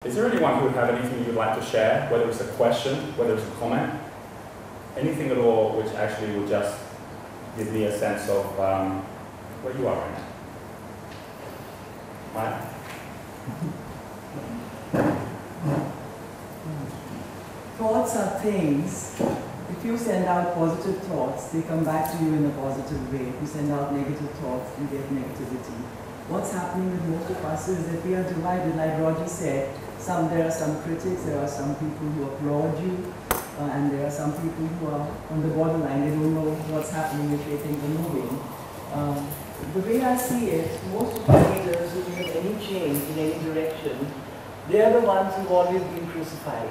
Is there anyone who would have anything you'd like to share, whether it's a question, whether it's a comment, anything at all which actually would just give me a sense of where you are right now? Maya? Thoughts are things. If you send out positive thoughts, they come back to you in a positive way. If you send out negative thoughts, you get negativity. What's happening with most of us is that we are divided, like Roger said. There are some critics, there are some people who applaud you, and there are some people who are on the borderline. They don't know what's happening if they think they're moving. The way I see it, most of the leaders who make any change in any direction, they are the ones who've always been crucified.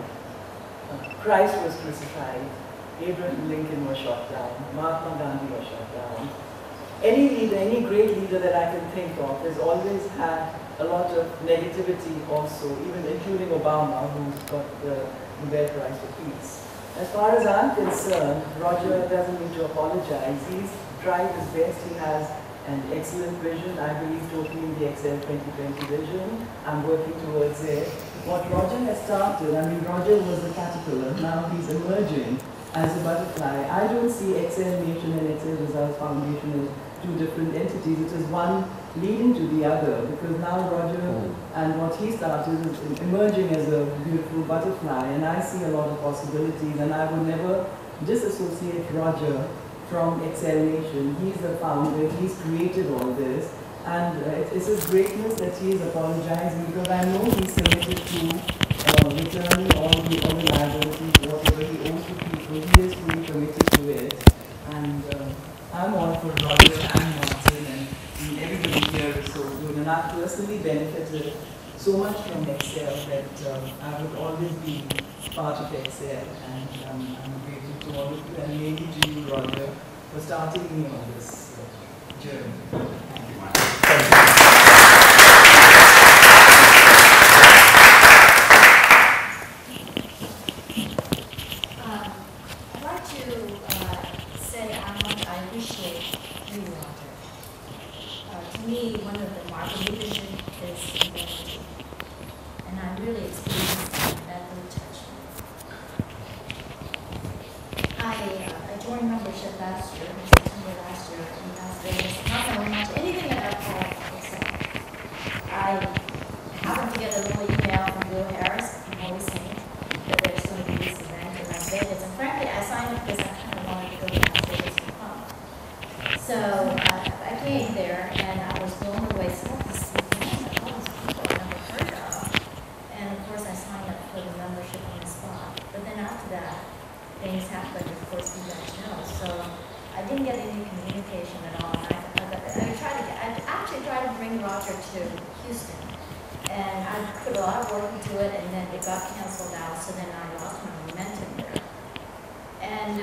Christ was crucified. Abraham Lincoln was shot down. Mahatma Gandhi was shot down. Any leader, any great leader that I can think of has always had a lot of negativity also, even including Obama, who's got the Nobel Prize for Peace. As far as I'm concerned, Roger doesn't need to apologize. He's tried his best. He has an excellent vision. I believe totally in the Excel 2020 vision. I'm working towards it. What Roger has started, I mean, Roger was a caterpillar. Now he's emerging as a butterfly. I don't see Excel Nation and Excel Results Foundation as two different entities. It is one leading to the other, because now Roger and what he started is emerging as a beautiful butterfly, and I see a lot of possibilities, and I would never disassociate Roger from Excel Nation. He's the founder, he's created all this, and it's his greatness that he is apologizing, because I know he's committed to returning all the liabilities, whatever he owes to people. He is fully committed to it, and I'm all for Roger and Martin, and everybody here is so good, and I've personally benefited so much from Excel that I would always be part of Excel, and I'm grateful to all of you, and maybe to you, Roger, for starting me on this journey. Thank you, Mike. Thank you. I'd like to say how much I appreciate you, Roger. To me, one of the marks of leadership is integrity, and I really experienced that really touched me. I joined membership last year, in September last year, in Las Vegas, not knowing much anything about politics except I happened to get a little email from Bill Harris, always saying that there's going to be this event in Las Vegas, and frankly, I signed up because I kind of wanted to go to Las Vegas for fun. So I came there, and I was blown away. So this event, all these people I've never heard of, and of course I signed up for the membership on the spot. But then after that, things happened, of course, you guys know. So I didn't get any communication at all. And I actually tried to bring Roger to Houston, and I put a lot of work into it, and then it got canceled out. So then I lost my momentum there. And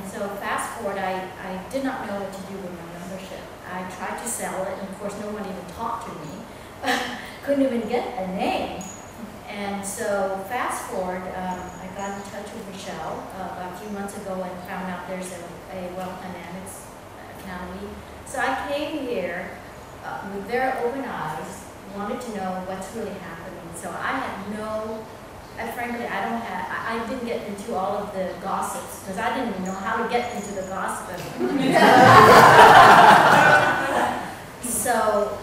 so fast forward, I did not know what to do with my membership. I tried to sell it, and of course, no one even talked to me. Couldn't even get a name. And so fast forward, I got in touch with Michelle about a few months ago and found out there's a Wealth Dynamics Academy. So I came here with very open eyes, wanted to know what's really happening. So I had no, frankly, I didn't get into all of the gossips, because I didn't even know how to get into the gossip. So,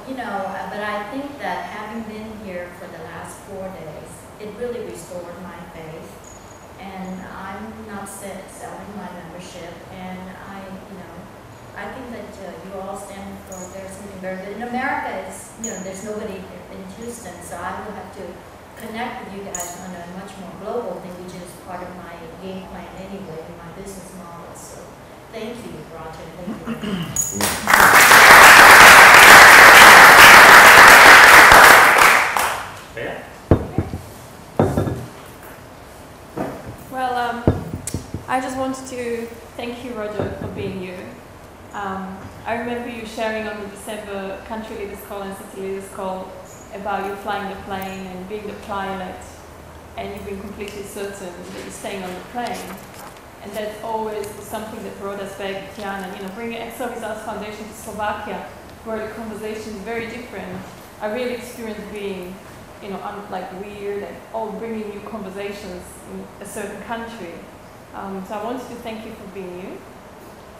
but I think that having been here for the last 4 days, it really restored my faith, and I'm not selling my membership, and I think that you all stand for something very good. In America, there's nobody in Houston, so I will have to connect with you guys on a much more global thing, which is part of my game plan anyway, in my business model. So thank you, Roger. Thank you very much. Well, I just wanted to thank you, Roger, for being you. I remember you sharing on the December Country Leaders Call and City Leaders Call about you flying the plane and being the pilot, and you've been completely certain that you're staying on the plane. And that's always something that brought us back, Tiana, bringing Excel Results Foundation to Slovakia, where the conversation is very different. I really experienced being you know, like weird and all bringing you conversations in a certain country. So I wanted to thank you for being you.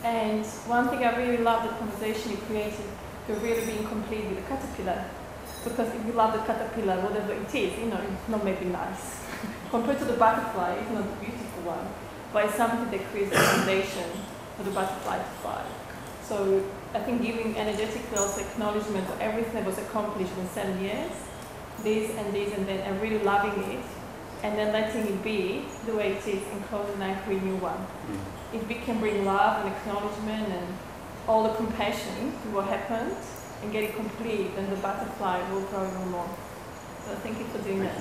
And one thing I really love the conversation you created, you're really being complete with the caterpillar. Because if you love the caterpillar, whatever it is, you know, it's not maybe nice. Compared to the butterfly, it's not a beautiful one, but it's something that creates the foundation for the butterfly to fly. So I think giving energetically also acknowledgement of everything that was accomplished in 7 years, this and then, and really loving it, and then letting it be the way it is and closing and creating a new one. If we can bring love and acknowledgement and all the compassion to what happened and get it complete, then the butterfly will grow even more. So thank you for doing that.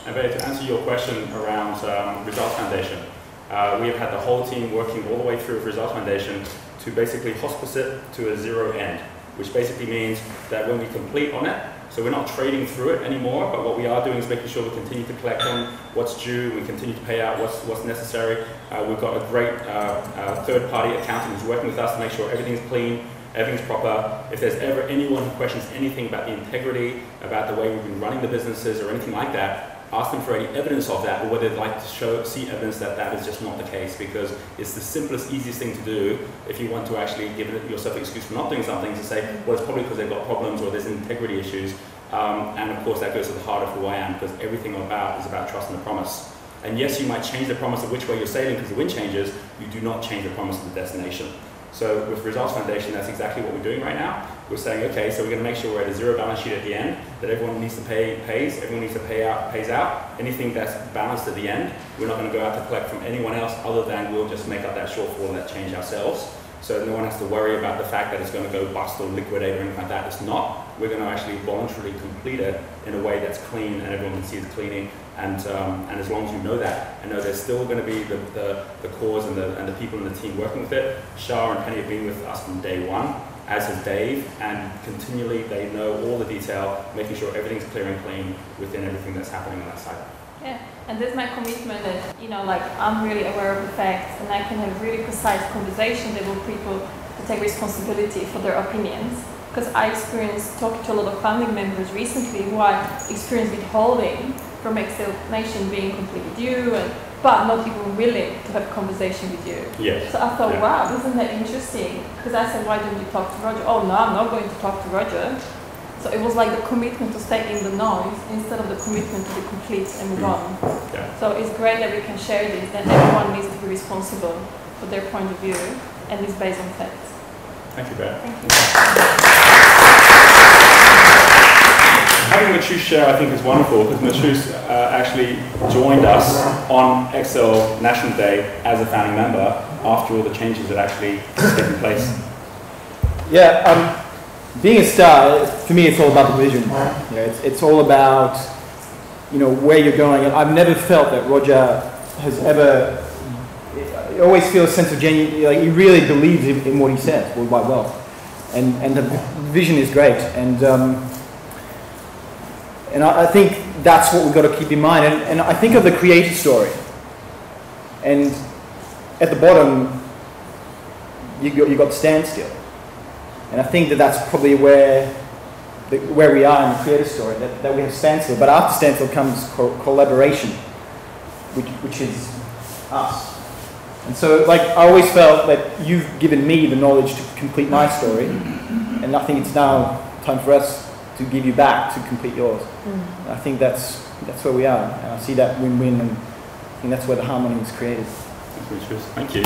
And to answer your question around Results Foundation, we have had the whole team working all the way through with Results Foundation to basically hospice it to a zero end, which basically means that when we complete on it, so we're not trading through it anymore, but what we are doing is making sure we continue to collect on what's due, we continue to pay out what's necessary. We've got a great third-party accountant who's working with us to make sure everything's clean, everything's proper. If there's ever anyone who questions anything about the integrity, about the way we've been running the businesses or anything like that, ask them for any evidence of that, or whether they'd like to see evidence that that is just not the case, because it's the simplest, easiest thing to do if you want to actually give yourself an excuse for not doing something, to say, well, it's probably because they've got problems or there's integrity issues. And of course that goes to the heart of who I am, because everything I'm about is about trust and the promise. And yes, you might change the promise of which way you're sailing because the wind changes, you do not change the promise of the destination. So with Results Foundation, that's exactly what we're doing right now. We're saying, okay, so we're going to make sure we're at a zero balance sheet at the end, that everyone needs to pays, everyone needs to pays out. Anything that's balanced at the end, we're not going to go out to collect from anyone else other than we'll just make up that shortfall and that change ourselves. So no one has to worry about the fact that it's going to go bust or liquidate or anything like that. It's not. We're going to actually voluntarily complete it in a way that's clean and everyone can see the cleaning. And as long as you know that, and know there's still going to be the cause and the people in the team working with it. Shah and Penny have been with us from day one, as has Dave, and continually they know all the detail, making sure everything's clear and clean within everything that's happening on that site. Yeah, and there's my commitment that, you know, like I'm really aware of the facts and I can have really precise conversations that will people to take responsibility for their opinions. Because I experienced talking to a lot of family members recently who I experienced withholding from explanation being completely due, but not even willing to have a conversation with you. Yes. So I thought, wow, isn't that interesting? Because I said, why don't you talk to Roger? Oh no, I'm not going to talk to Roger. So it was like the commitment to stay in the noise instead of the commitment to be complete and move on. Yeah. So it's great that we can share this, and everyone needs to be responsible for their point of view, and it's based on facts. Thank you, Brad. Thank you. Having Matrice share, I think, is wonderful, because Matrice actually joined us on Excel National Day as a founding member after all the changes that actually taken place. Yeah, being a star, for me, it's all about the vision. It's all about, you know, where you're going. And I've never felt that Roger has ever. I always feel a sense of genuine, like he really believes in what he says quite well, and the vision is great. And I think that's what we've got to keep in mind. And I think of the creator story, and at the bottom, you got standstill. And I think that's probably where we are in the creator story, that we have standstill. But after standstill comes collaboration, which is us. And so, like, I always felt that you've given me the knowledge to complete my story, and I think it's now time for us to give you back to complete yours. And I think that's where we are, and I see that win-win, and I think that's where the harmony is created. Thank you.